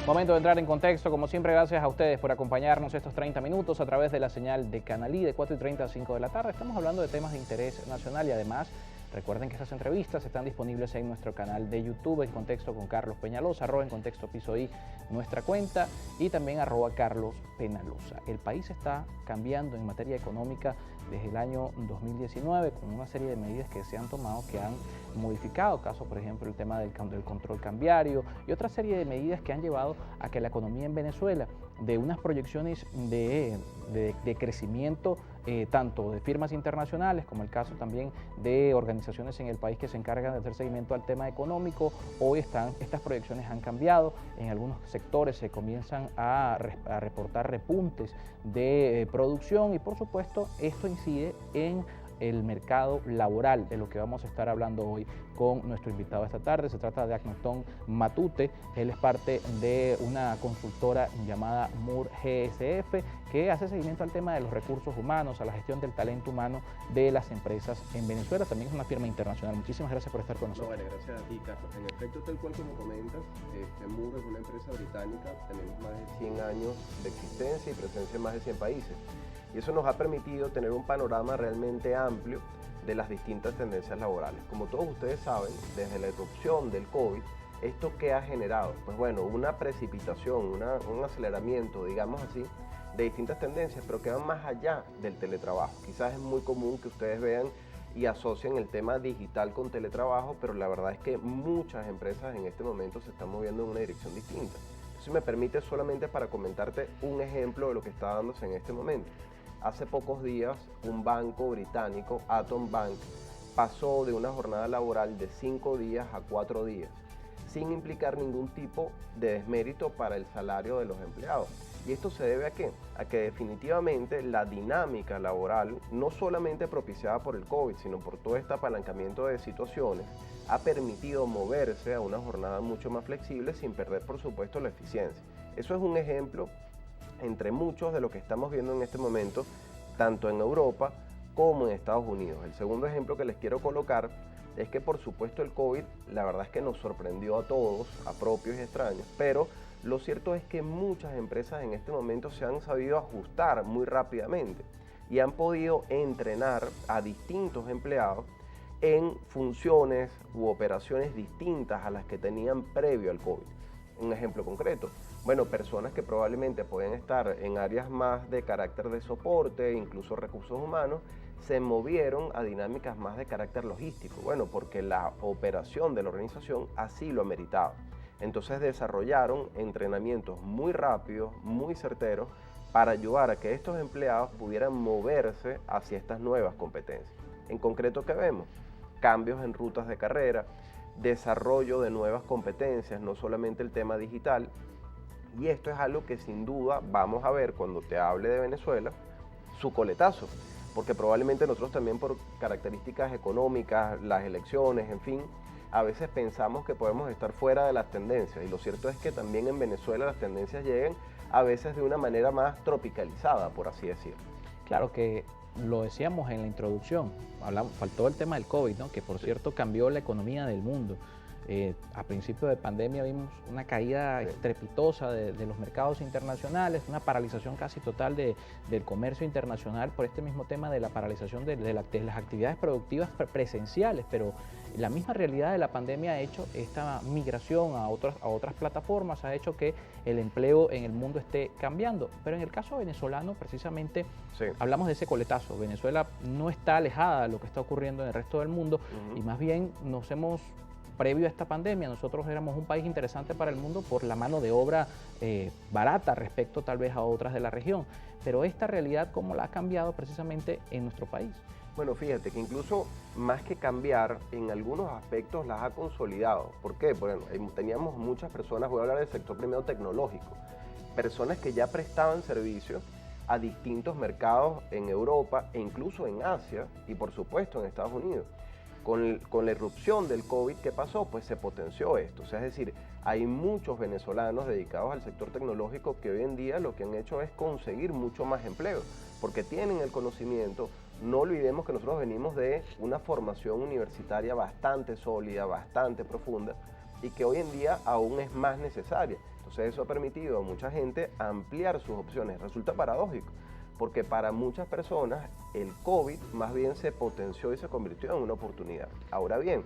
Momento de entrar en contexto, como siempre, gracias a ustedes por acompañarnos estos 30 minutos a través de la señal de Canalí de 4:30 a 5 de la tarde. Estamos hablando de temas de interés nacional y además recuerden que estas entrevistas están disponibles en nuestro canal de YouTube, En Contexto con Carlos Peñalosa, @En Contexto Piso I, nuestra cuenta, y también @Carlos Penalosa. El país está cambiando en materia económica desde el año 2019 con una serie de medidas que se han tomado que han modificado, caso por ejemplo el tema del control cambiario y otra serie de medidas que han llevado a que la economía en Venezuela, de unas proyecciones de crecimiento tanto de firmas internacionales como el caso también de organizaciones en el país que se encargan de hacer seguimiento al tema económico, hoy estas proyecciones han cambiado, en algunos sectores se comienzan a reportar repuntes de producción y por supuesto esto incide en el mercado laboral, de lo que vamos a estar hablando hoy con nuestro invitado esta tarde. Se trata de Akhenaton Matute. Él es parte de una consultora llamada Moore GSF, que hace seguimiento al tema de los recursos humanos, a la gestión del talento humano de las empresas en Venezuela. También es una firma internacional. Muchísimas gracias por estar con nosotros. No, vale, gracias a ti, Carlos. En efecto, tal cual como comentas, Moore es una empresa británica, tenemos más de 100 años de existencia y presencia en más de 100 países. Y eso nos ha permitido tener un panorama realmente amplio de las distintas tendencias laborales. Como todos ustedes saben, desde la irrupción del COVID, ¿esto qué ha generado? Pues bueno, una precipitación, un aceleramiento, digamos así, de distintas tendencias, pero que van más allá del teletrabajo. Quizás es muy común que ustedes vean y asocian el tema digital con teletrabajo, pero la verdad es que muchas empresas en este momento se están moviendo en una dirección distinta. Si me permite, solamente para comentarte un ejemplo de lo que está dándose en este momento. Hace pocos días, un banco británico, Atom Bank, pasó de una jornada laboral de 5 días a 4 días, sin implicar ningún tipo de desmérito para el salario de los empleados. ¿Y esto se debe a qué? A que definitivamente la dinámica laboral, no solamente propiciada por el COVID, sino por todo este apalancamiento de situaciones, ha permitido moverse a una jornada mucho más flexible sin perder, por supuesto, la eficiencia. Eso es un ejemplo entre muchos de lo que estamos viendo en este momento, tanto en Europa como en Estados Unidos. El segundo ejemplo que les quiero colocar es que, por supuesto, el COVID, la verdad es que nos sorprendió a todos, a propios y extraños, pero lo cierto es que muchas empresas en este momento se han sabido ajustar muy rápidamente y han podido entrenar a distintos empleados en funciones u operaciones distintas a las que tenían previo al COVID. Un ejemplo concreto, bueno, personas que probablemente pueden estar en áreas más de carácter de soporte, incluso recursos humanos, se movieron a dinámicas más de carácter logístico, bueno, porque la operación de la organización así lo ameritaba. Entonces desarrollaron entrenamientos muy rápidos, muy certeros, para ayudar a que estos empleados pudieran moverse hacia estas nuevas competencias. En concreto, ¿qué vemos? Cambios en rutas de carrera, desarrollo de nuevas competencias, no solamente el tema digital, y esto es algo que sin duda vamos a ver cuando te hable de Venezuela, su coletazo, porque probablemente nosotros también por características económicas, las elecciones, en fin, a veces pensamos que podemos estar fuera de las tendencias, y lo cierto es que también en Venezuela las tendencias llegan a veces de una manera más tropicalizada, por así decirlo. Claro que lo decíamos en la introducción, faltó el tema del COVID, ¿no? Que por cierto cambió la economía del mundo. A principio de pandemia vimos una caída estrepitosa de los mercados internacionales, una paralización casi total del comercio internacional por este mismo tema de la paralización de las actividades productivas presenciales, pero la misma realidad de la pandemia ha hecho esta migración a otras plataformas, ha hecho que el empleo en el mundo esté cambiando. Pero en el caso venezolano, precisamente, hablamos de ese coletazo. Venezuela no está alejada de lo que está ocurriendo en el resto del mundo y más bien previo a esta pandemia, nosotros éramos un país interesante para el mundo por la mano de obra barata respecto tal vez a otras de la región. Pero esta realidad, ¿cómo la ha cambiado precisamente en nuestro país? Bueno, fíjate que incluso más que cambiar, en algunos aspectos las ha consolidado. ¿Por qué? Bueno, teníamos muchas personas, voy a hablar del sector primero tecnológico, personas que ya prestaban servicios a distintos mercados en Europa e incluso en Asia y por supuesto en Estados Unidos. Con la irrupción del COVID, ¿qué pasó? Pues se potenció esto. O sea, es decir, hay muchos venezolanos dedicados al sector tecnológico que hoy en día lo que han hecho es conseguir mucho más empleo, porque tienen el conocimiento. No olvidemos que nosotros venimos de una formación universitaria bastante sólida, bastante profunda, y que hoy en día aún es más necesaria. Entonces eso ha permitido a mucha gente ampliar sus opciones. Resulta paradójico, porque para muchas personas el COVID más bien se potenció y se convirtió en una oportunidad. Ahora bien,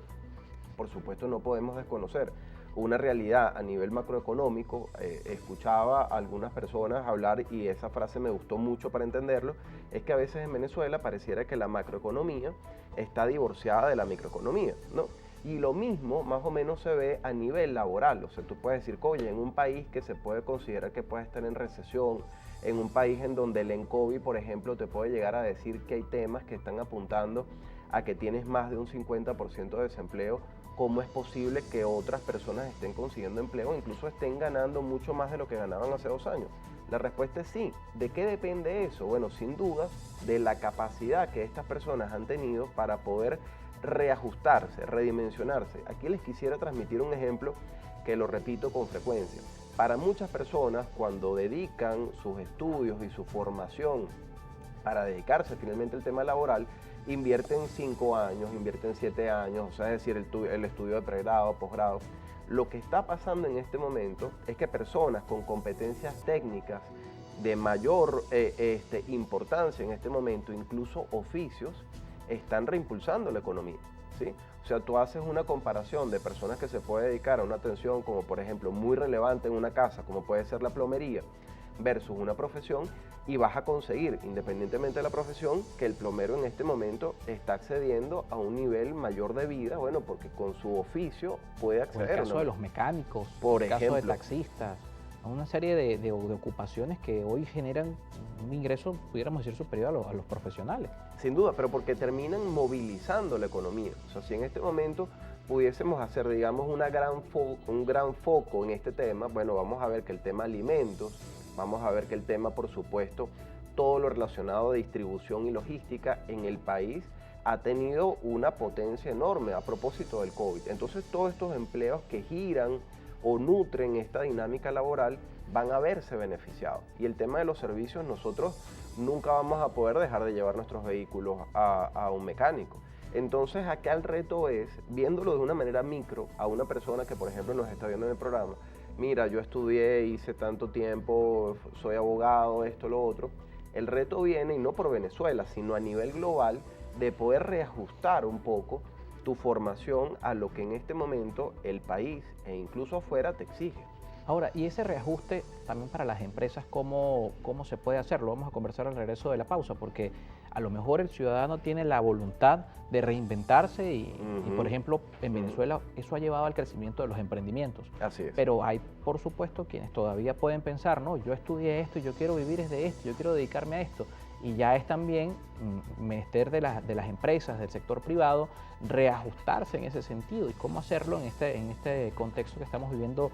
por supuesto no podemos desconocer una realidad a nivel macroeconómico. Escuchaba a algunas personas hablar, y esa frase me gustó mucho para entenderlo, es que a veces en Venezuela pareciera que la macroeconomía está divorciada de la microeconomía, ¿no? Y lo mismo más o menos se ve a nivel laboral. O sea, tú puedes decir, oye, en un país que se puede considerar que puede estar en recesión, en un país en donde el ENCOVI, por ejemplo, te puede llegar a decir que hay temas que están apuntando a que tienes más de un 50% de desempleo, ¿cómo es posible que otras personas estén consiguiendo empleo e incluso estén ganando mucho más de lo que ganaban hace 2 años? La respuesta es sí. ¿De qué depende eso? Bueno, sin duda, de la capacidad que estas personas han tenido para poder reajustarse, redimensionarse. Aquí les quisiera transmitir un ejemplo que lo repito con frecuencia. Para muchas personas, cuando dedican sus estudios y su formación para dedicarse finalmente al tema laboral, invierten 5 años, invierten 7 años, o sea, es decir, el estudio de pregrado, posgrado. Lo que está pasando en este momento es que personas con competencias técnicas de mayor importancia en este momento, incluso oficios, están reimpulsando la economía, ¿sí? O sea, tú haces una comparación de personas que se puede dedicar a una atención como por ejemplo muy relevante en una casa, como puede ser la plomería, versus una profesión, y vas a conseguir, independientemente de la profesión, que el plomero en este momento está accediendo a un nivel mayor de vida, bueno, porque con su oficio puede acceder. Por el caso de los mecánicos, por el ejemplo, caso de taxistas, una serie de ocupaciones que hoy generan un ingreso, pudiéramos decir, superior a los profesionales. Sin duda, pero porque terminan movilizando la economía. O sea, si en este momento pudiésemos hacer, digamos, un gran foco en este tema, bueno, vamos a ver que el tema alimentos, vamos a ver que el tema, por supuesto, todo lo relacionado a distribución y logística en el país ha tenido una potencia enorme a propósito del COVID. Entonces, todos estos empleos que giran o nutren esta dinámica laboral van a verse beneficiados. Y el tema de los servicios, nosotros nunca vamos a poder dejar de llevar nuestros vehículos a un mecánico. Entonces acá el reto es, viéndolo de una manera micro, a una persona que por ejemplo nos está viendo en el programa, mira, yo estudié, hice tanto tiempo, soy abogado, esto, lo otro. El reto viene, y no por Venezuela, sino a nivel global, de poder reajustar un poco tu formación a lo que en este momento el país e incluso afuera te exige. Ahora, y ese reajuste también para las empresas, ¿cómo se puede hacer? Lo vamos a conversar al regreso de la pausa, porque a lo mejor el ciudadano tiene la voluntad de reinventarse y por ejemplo, en Venezuela eso ha llevado al crecimiento de los emprendimientos. Así es. Pero hay, por supuesto, quienes todavía pueden pensar, no, yo estudié esto, yo quiero vivir de esto, yo quiero dedicarme a esto. Y ya es también menester de las empresas, del sector privado, reajustarse en ese sentido y cómo hacerlo en este contexto que estamos viviendo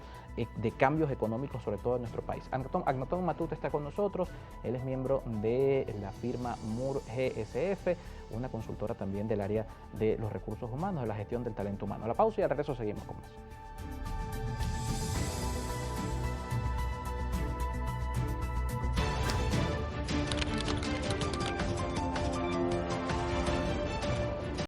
de cambios económicos, sobre todo en nuestro país. Agnotón Matute está con nosotros, él es miembro de la firma MUR GSF, una consultora también del área de los recursos humanos, de la gestión del talento humano. A la pausa y al regreso seguimos con más.